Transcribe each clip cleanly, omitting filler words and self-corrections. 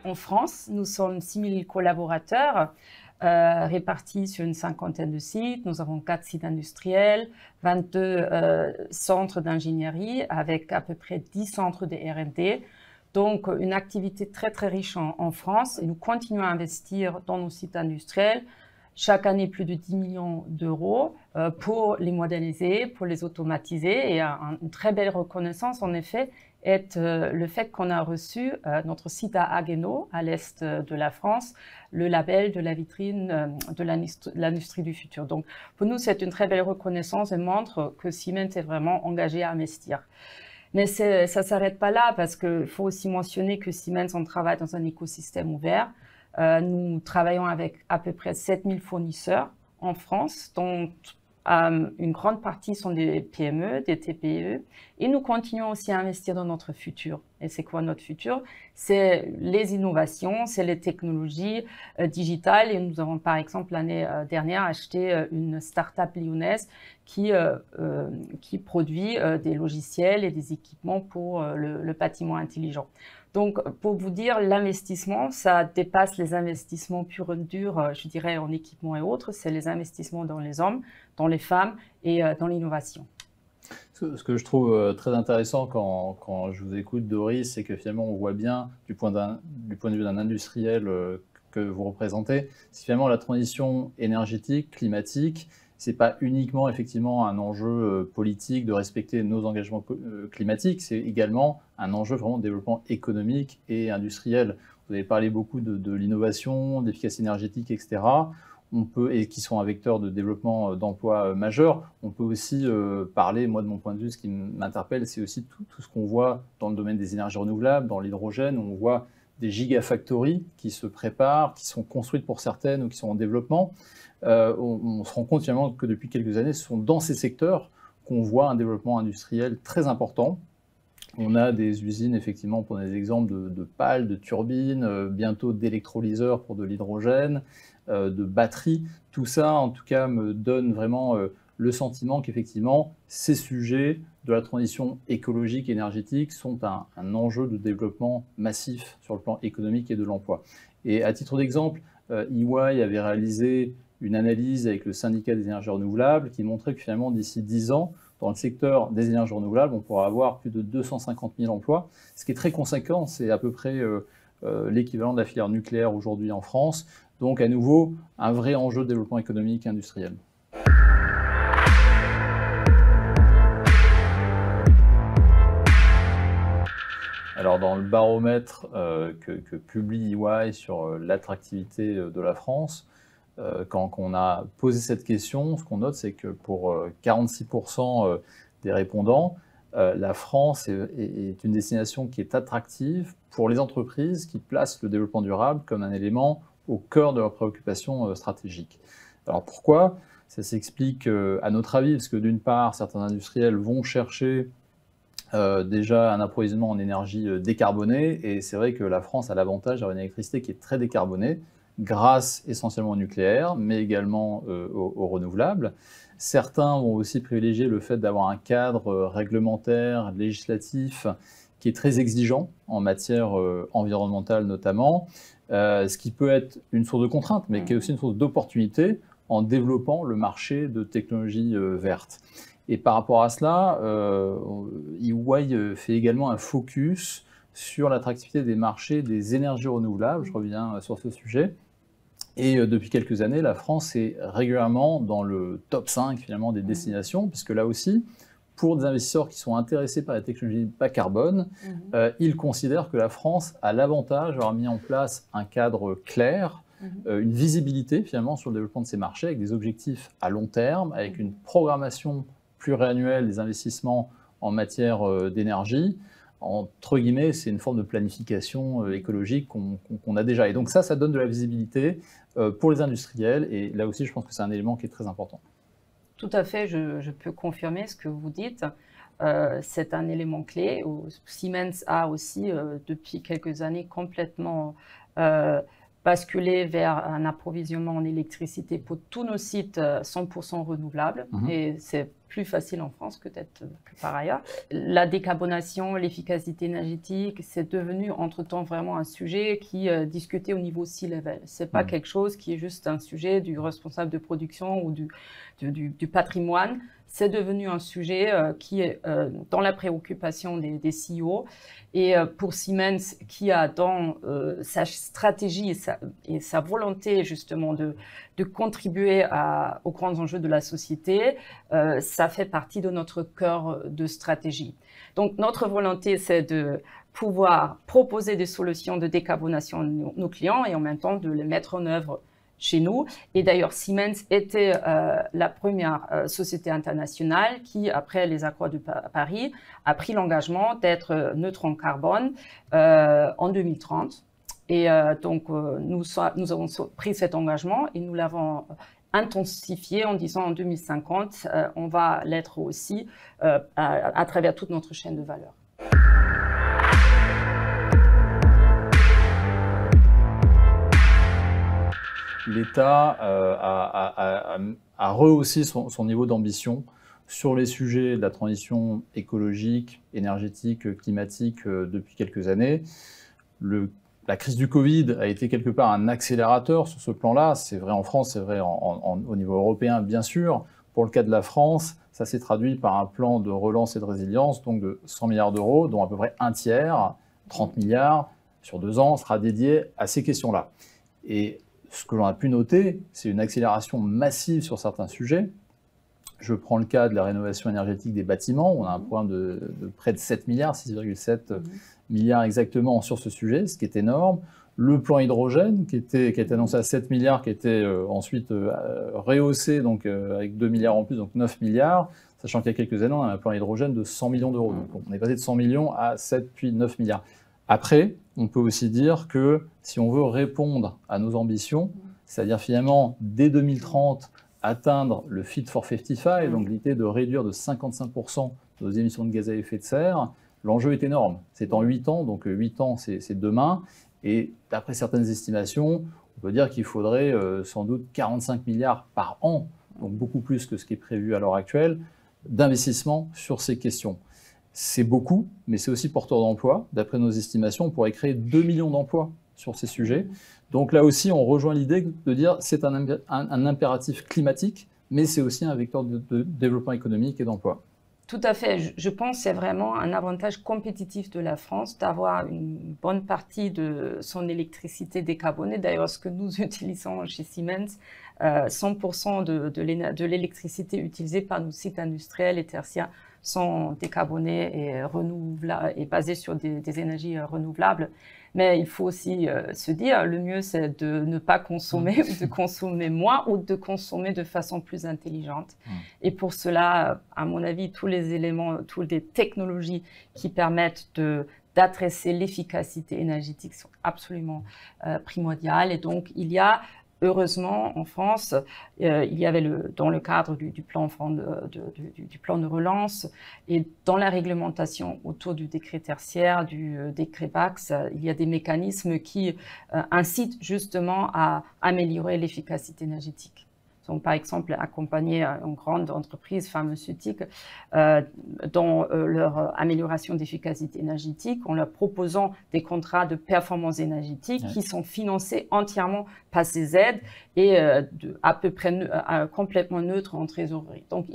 En France, nous sommes 6000 collaborateurs répartis sur une cinquantaine de sites. Nous avons 4 sites industriels, 22 centres d'ingénierie avec à peu près 10 centres de R&D. Donc, une activité très, très riche en France et nous continuons à investir dans nos sites industriels. Chaque année, plus de 10 millions d'euros pour les moderniser, pour les automatiser. Et une très belle reconnaissance, en effet, est le fait qu'on a reçu notre site à Haguenau, à l'est de la France, le label de la vitrine de l'industrie du futur. Donc, pour nous, c'est une très belle reconnaissance et montre que Siemens est vraiment engagé à investir. Mais ça ne s'arrête pas là, parce qu'il faut aussi mentionner que Siemens, on travaille dans un écosystème ouvert. Nous travaillons avec à peu près 7000 fournisseurs en France, dont une grande partie sont des PME, des TPE. Et nous continuons aussi à investir dans notre futur. Et c'est quoi notre futur? C'est les innovations, c'est les technologies digitales. Et nous avons par exemple l'année dernière acheté une start-up lyonnaise qui produit des logiciels et des équipements pour le bâtiment intelligent. Donc, pour vous dire, l'investissement, ça dépasse les investissements purs et durs, je dirais, en équipement et autres. C'est les investissements dans les hommes, dans les femmes et dans l'innovation. Ce que je trouve très intéressant quand je vous écoute, Doris, c'est que finalement, on voit bien, du point de vue d'un industriel que vous représentez, c'est finalement la transition énergétique, climatique. Ce n'est pas uniquement effectivement un enjeu politique de respecter nos engagements climatiques, c'est également un enjeu vraiment de développement économique et industriel. Vous avez parlé beaucoup de l'innovation, d'efficacité énergétique, etc. Et qui sont un vecteur de développement d'emplois majeur. On peut aussi parler, moi de mon point de vue, ce qui m'interpelle, c'est aussi tout ce qu'on voit dans le domaine des énergies renouvelables, dans l'hydrogène, où on voit des gigafactories qui se préparent, qui sont construites pour certaines ou qui sont en développement. On se rend compte finalement que depuis quelques années, ce sont dans ces secteurs qu'on voit un développement industriel très important. On a des usines, effectivement, pour des exemples de pales, de turbines, bientôt d'électrolyseurs pour de l'hydrogène, de batteries. Tout ça, en tout cas, me donne vraiment le sentiment qu'effectivement, ces sujets de la transition écologique et énergétique sont un enjeu de développement massif sur le plan économique et de l'emploi. Et à titre d'exemple, EY avait réalisé une analyse avec le syndicat des énergies renouvelables qui montrait que finalement, d'ici 10 ans, dans le secteur des énergies renouvelables, on pourra avoir plus de 250 000 emplois, ce qui est très conséquent, c'est à peu près l'équivalent de la filière nucléaire aujourd'hui en France. Donc à nouveau, un vrai enjeu de développement économique et industriel. Alors dans le baromètre que publie EY sur l'attractivité de la France, quand on a posé cette question, ce qu'on note, c'est que pour 46% des répondants, la France est une destination qui est attractive pour les entreprises qui placent le développement durable comme un élément au cœur de leurs préoccupations stratégiques. Alors pourquoi? Ça s'explique à notre avis, parce que d'une part, certains industriels vont chercher déjà un approvisionnement en énergie décarbonée, et c'est vrai que la France a l'avantage d'avoir une électricité qui est très décarbonée, grâce essentiellement au nucléaire, mais également aux renouvelables. Certains vont aussi privilégier le fait d'avoir un cadre réglementaire, législatif, qui est très exigeant en matière environnementale notamment, ce qui peut être une source de contrainte, mais qui est aussi une source d'opportunité en développant le marché de technologies vertes. Et par rapport à cela, EY fait également un focus sur l'attractivité des marchés des énergies renouvelables. Je reviens sur ce sujet. Et depuis quelques années, la France est régulièrement dans le top 5 finalement des destinations, puisque là aussi, pour des investisseurs qui sont intéressés par les technologies bas carbone, ils considèrent que la France a l'avantage d'avoir mis en place un cadre clair, une visibilité finalement sur le développement de ces marchés, avec des objectifs à long terme, avec une programmation pluriannuelle des investissements en matière d'énergie. Entre guillemets, c'est une forme de planification écologique qu'on a déjà. Et donc ça donne de la visibilité pour les industriels. Et là aussi, je pense que c'est un élément qui est très important. Tout à fait, je peux confirmer ce que vous dites. C'est un élément clé. Siemens a aussi, depuis quelques années, complètement basculé vers un approvisionnement en électricité pour tous nos sites 100% renouvelables. Et c'est plus facile en France peut-être que par ailleurs. La décarbonation, l'efficacité énergétique, c'est devenu entre-temps vraiment un sujet qui est discuté au niveau C-level. C'est pas quelque chose qui est juste un sujet du responsable de production ou du patrimoine. C'est devenu un sujet qui est dans la préoccupation des CEO. Et pour Siemens, qui a dans sa stratégie et sa volonté justement de contribuer aux grands enjeux de la société, ça fait partie de notre cœur de stratégie. Donc notre volonté, c'est de pouvoir proposer des solutions de décarbonation à nos clients et en même temps de les mettre en œuvre chez nous. Et d'ailleurs, Siemens était la première société internationale qui, après les accords de Paris, a pris l'engagement d'être neutre en carbone en 2030. Et donc, nous avons pris cet engagement et nous l'avons intensifié en disant en 2050, on va l'être aussi à travers toute notre chaîne de valeur. L'État a rehaussé son niveau d'ambition sur les sujets de la transition écologique, énergétique, climatique depuis quelques années. La crise du Covid a été quelque part un accélérateur sur ce plan-là. C'est vrai en France, c'est vrai au niveau européen, bien sûr. Pour le cas de la France, ça s'est traduit par un plan de relance et de résilience, donc de 100 milliards d'euros, dont à peu près un tiers, 30 milliards, sur 2 ans, sera dédié à ces questions-là. Et ce que l'on a pu noter, c'est une accélération massive sur certains sujets. Je prends le cas de la rénovation énergétique des bâtiments. On a un programme de près de 7 milliards, 6,7 milliards exactement sur ce sujet, ce qui est énorme. Le plan hydrogène, qui a été annoncé à 7 milliards, qui a été ensuite rehaussé donc, avec 2 milliards en plus, donc 9 milliards, sachant qu'il y a quelques années, on a un plan hydrogène de 100 millions d'euros. Donc on est passé de 100 millions à 7 puis 9 milliards. Après, on peut aussi dire que si on veut répondre à nos ambitions, c'est-à-dire finalement dès 2030 atteindre le Fit for 55, donc l'idée de réduire de 55% nos émissions de gaz à effet de serre, l'enjeu est énorme. C'est en 8 ans, donc 8 ans c'est demain, et d'après certaines estimations, on peut dire qu'il faudrait sans doute 45 milliards par an, donc beaucoup plus que ce qui est prévu à l'heure actuelle, d'investissement sur ces questions. C'est beaucoup, mais c'est aussi porteur d'emplois. D'après nos estimations, on pourrait créer 2 millions d'emplois sur ces sujets. Donc là aussi, on rejoint l'idée de dire que c'est un impératif climatique, mais c'est aussi un vecteur de développement économique et d'emploi. Tout à fait. Je pense que c'est vraiment un avantage compétitif de la France d'avoir une bonne partie de son électricité décarbonée. D'ailleurs, ce que nous utilisons chez Siemens, 100% de l'électricité utilisée par nos sites industriels et tertiaires sont décarbonés et renouvelables et basés sur des énergies renouvelables. Mais il faut aussi se dire, le mieux c'est de ne pas consommer ou de consommer moins ou de consommer de façon plus intelligente. Et pour cela, à mon avis, tous les éléments, toutes les technologies qui permettent d'adresser l'efficacité énergétique sont absolument primordiales. Et donc, il y a heureusement, en France, il y avait dans le cadre du plan de relance et dans la réglementation autour du décret tertiaire, du décret BAX, il y a des mécanismes qui incitent justement à améliorer l'efficacité énergétique. Donc, par exemple, accompagner une grande entreprise pharmaceutique dans leur amélioration d'efficacité énergétique en leur proposant des contrats de performance énergétique qui sont financés entièrement par ces aides et à peu près complètement neutres en trésorerie. Donc,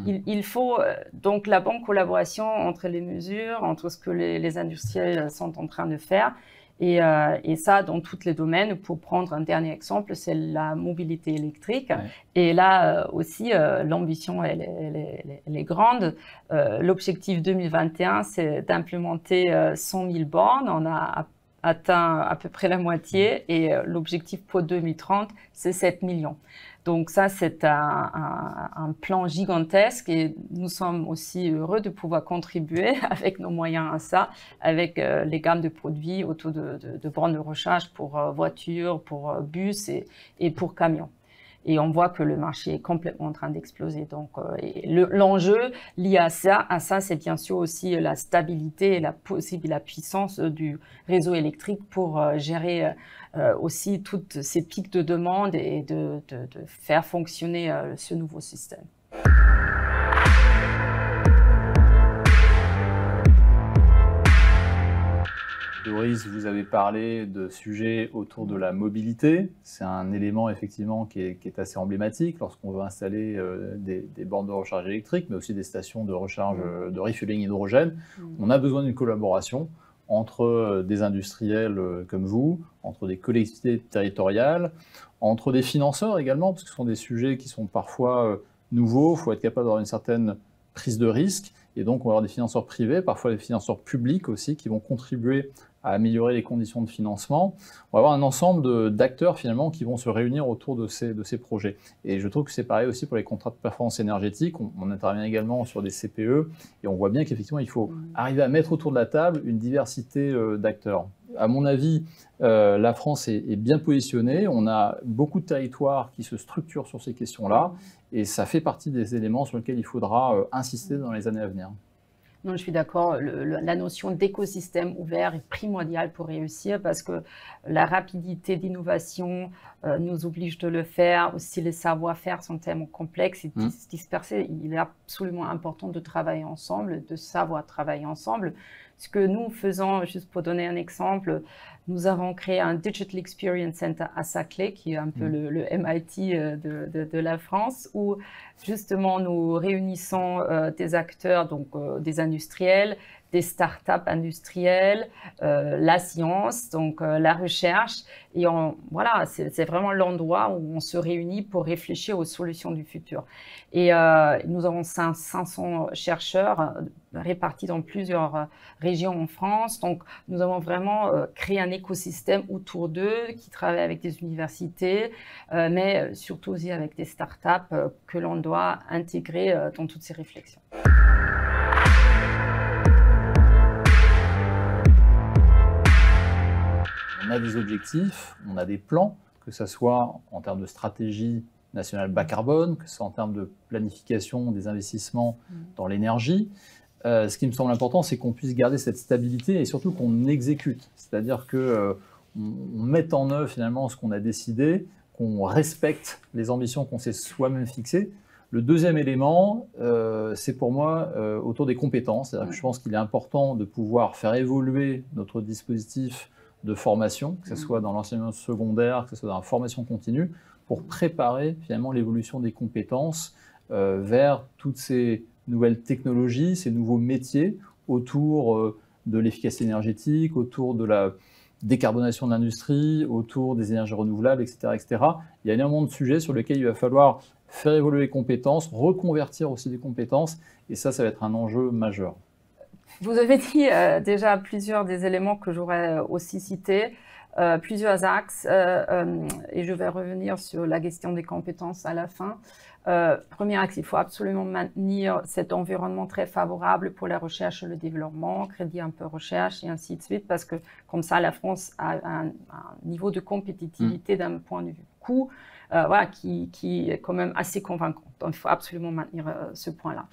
il faut donc la bonne collaboration entre les mesures, entre ce que les industriels sont en train de faire. Et ça, dans tous les domaines. Pour prendre un dernier exemple, c'est la mobilité électrique. Ouais. Et là aussi, l'ambition, elle est grande. L'objectif 2021, c'est d'implémenter 100 000 bornes. On a atteint à peu près la moitié. Et l'objectif pour 2030, c'est 7 millions. Donc ça, c'est un plan gigantesque et nous sommes aussi heureux de pouvoir contribuer avec nos moyens à ça, avec les gammes de produits autour de bornes de recharge pour voitures, pour bus et pour camions. Et on voit que le marché est complètement en train d'exploser. Donc, l'enjeu lié à ça, c'est bien sûr aussi la stabilité et la puissance du réseau électrique pour gérer aussi toutes ces pics de demande et de faire fonctionner ce nouveau système. Doris, vous avez parlé de sujets autour de la mobilité. C'est un élément effectivement qui est assez emblématique lorsqu'on veut installer des bornes de recharge électrique, mais aussi des stations de recharge de refueling hydrogène. On a besoin d'une collaboration entre des industriels comme vous, entre des collectivités territoriales, entre des financeurs également, parce que ce sont des sujets qui sont parfois nouveaux. Il faut être capable d'avoir une certaine prise de risque. Et donc, on va avoir des financeurs privés, parfois des financeurs publics aussi, qui vont contribuer à améliorer les conditions de financement. On va avoir un ensemble d'acteurs finalement qui vont se réunir autour de ces projets. Et je trouve que c'est pareil aussi pour les contrats de performance énergétique. On intervient également sur des CPE et on voit bien qu'effectivement, il faut arriver à mettre autour de la table une diversité d'acteurs. À mon avis, la France est bien positionnée. On a beaucoup de territoires qui se structurent sur ces questions-là et ça fait partie des éléments sur lesquels il faudra insister dans les années à venir. Non, je suis d'accord. La notion d'écosystème ouvert est primordiale pour réussir parce que la rapidité d'innovation nous oblige de le faire. Aussi, les savoir-faire sont tellement complexes et dispersés. Il est absolument important de travailler ensemble, de savoir travailler ensemble. Ce que nous faisons, juste pour donner un exemple, nous avons créé un Digital Experience Center à Saclay, qui est un peu le MIT de la France, où justement nous réunissons des acteurs, donc des industriels, des startups industrielles, la science, donc la recherche. Et voilà, c'est vraiment l'endroit où on se réunit pour réfléchir aux solutions du futur. Et nous avons 500 chercheurs répartis dans plusieurs régions en France. Donc, nous avons vraiment créé un écosystème autour d'eux qui travaille avec des universités, mais surtout aussi avec des startups que l'on doit intégrer dans toutes ces réflexions. On a des objectifs, on a des plans, que ce soit en termes de stratégie nationale bas carbone, que ce soit en termes de planification des investissements dans l'énergie. Ce qui me semble important, c'est qu'on puisse garder cette stabilité et surtout qu'on exécute. C'est-à-dire qu'on mette en œuvre finalement ce qu'on a décidé, qu'on respecte les ambitions qu'on s'est soi-même fixées. Le deuxième élément, c'est pour moi autour des compétences. C'est-à-dire que je pense qu'il est important de pouvoir faire évoluer notre dispositif de formation, que ce soit dans l'enseignement secondaire, que ce soit dans la formation continue, pour préparer finalement l'évolution des compétences vers toutes ces nouvelles technologies, ces nouveaux métiers autour de l'efficacité énergétique, autour de la décarbonation de l'industrie, autour des énergies renouvelables, etc., etc. Il y a énormément de sujets sur lesquels il va falloir faire évoluer les compétences, reconvertir aussi des compétences, et ça va être un enjeu majeur. Vous avez dit déjà plusieurs des éléments que j'aurais aussi cités, plusieurs axes, et je vais revenir sur la question des compétences à la fin. Premier axe, il faut absolument maintenir cet environnement très favorable pour la recherche et le développement, crédit un peu recherche et ainsi de suite, parce que comme ça, la France a un niveau de compétitivité d'un point de vue coût voilà, qui est quand même assez convaincant. Donc, il faut absolument maintenir ce point-là.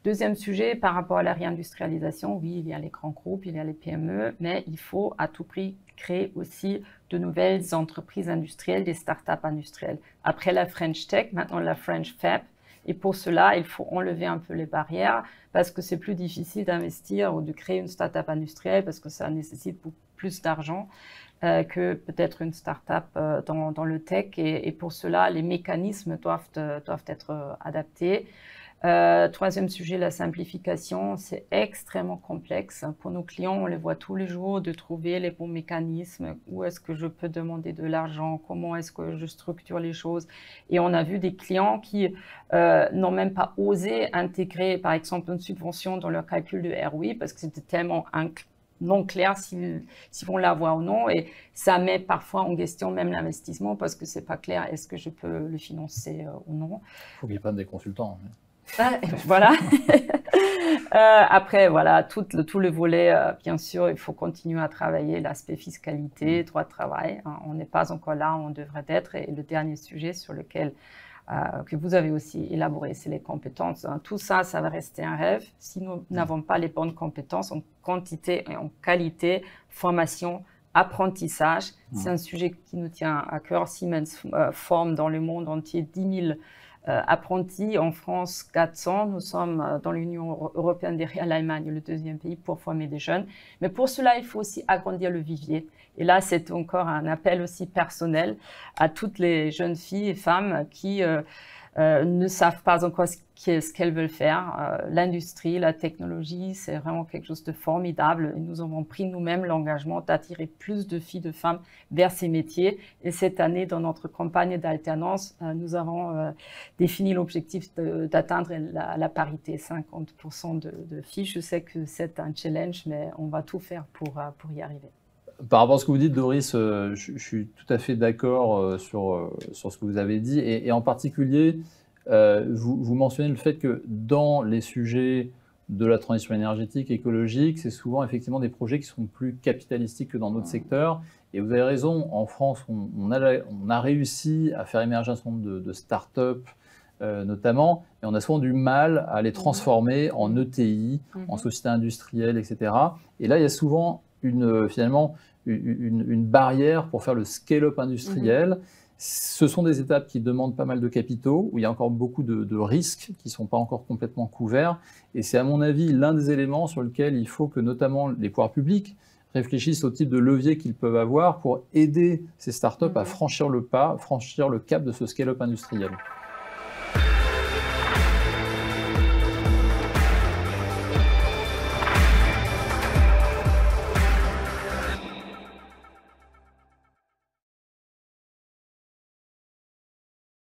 Deuxième sujet, par rapport à la réindustrialisation, oui, il y a les grands groupes, il y a les PME, mais il faut à tout prix créer aussi de nouvelles entreprises industrielles, des startups industrielles. Après la French Tech, maintenant la French Fab. Et pour cela, il faut enlever un peu les barrières parce que c'est plus difficile d'investir ou de créer une startup industrielle parce que ça nécessite beaucoup plus d'argent que peut-être une startup dans le tech. Et pour cela, les mécanismes doivent être adaptés. Troisième sujet, la simplification, c'est extrêmement complexe. Pour nos clients, on les voit tous les jours de trouver les bons mécanismes. Où est-ce que je peux demander de l'argent? Comment est-ce que je structure les choses? Et on a vu des clients qui n'ont même pas osé intégrer, par exemple, une subvention dans leur calcul de ROI parce que c'était tellement non clair s'ils vont l'avoir ou non. Et ça met parfois en question même l'investissement parce que c'est pas clair est-ce que je peux le financer ou non. Il faut qu'ils prennent des consultants. Voilà. Après, voilà, tout le volet, bien sûr, il faut continuer à travailler l'aspect fiscalité, droit de travail. Hein, on n'est pas encore là où on devrait être. Et le dernier sujet sur lequel que vous avez aussi élaboré, c'est les compétences. Hein. Tout ça, ça va rester un rêve si nous n'avons pas les bonnes compétences en quantité et en qualité, formation, apprentissage. C'est un sujet qui nous tient à cœur. Siemens forme dans le monde entier 10 000 apprentis. En France, 400. Nous sommes dans l'Union européenne derrière l'Allemagne, le deuxième pays pour former des jeunes. Mais pour cela, il faut aussi agrandir le vivier. Et là, c'est encore un appel aussi personnel à toutes les jeunes filles et femmes qui ne savent pas encore ce qu'elles veulent faire. L'industrie, la technologie, c'est vraiment quelque chose de formidable. Et nous avons pris nous-mêmes l'engagement d'attirer plus de filles, de femmes vers ces métiers. Et cette année, dans notre campagne d'alternance, nous avons défini l'objectif d'atteindre la parité, 50% de filles. Je sais que c'est un challenge, mais on va tout faire pour y arriver. Par rapport à ce que vous dites, Doris, je suis tout à fait d'accord sur ce que vous avez dit. Et en particulier, vous mentionnez le fait que dans les sujets de la transition énergétique, écologique, c'est souvent effectivement des projets qui sont plus capitalistiques que dans d'autres secteurs. Et vous avez raison, en France, on a réussi à faire émerger un certain nombre de start-up, notamment, et on a souvent du mal à les transformer en ETI, en société industrielle, etc. Et là, il y a souvent finalement une barrière pour faire le scale-up industriel. Ce sont des étapes qui demandent pas mal de capitaux, où il y a encore beaucoup de risques qui ne sont pas encore complètement couverts. Et c'est à mon avis l'un des éléments sur lequel il faut que notamment les pouvoirs publics réfléchissent au type de levier qu'ils peuvent avoir pour aider ces startups à franchir le pas, franchir le cap de ce scale-up industriel.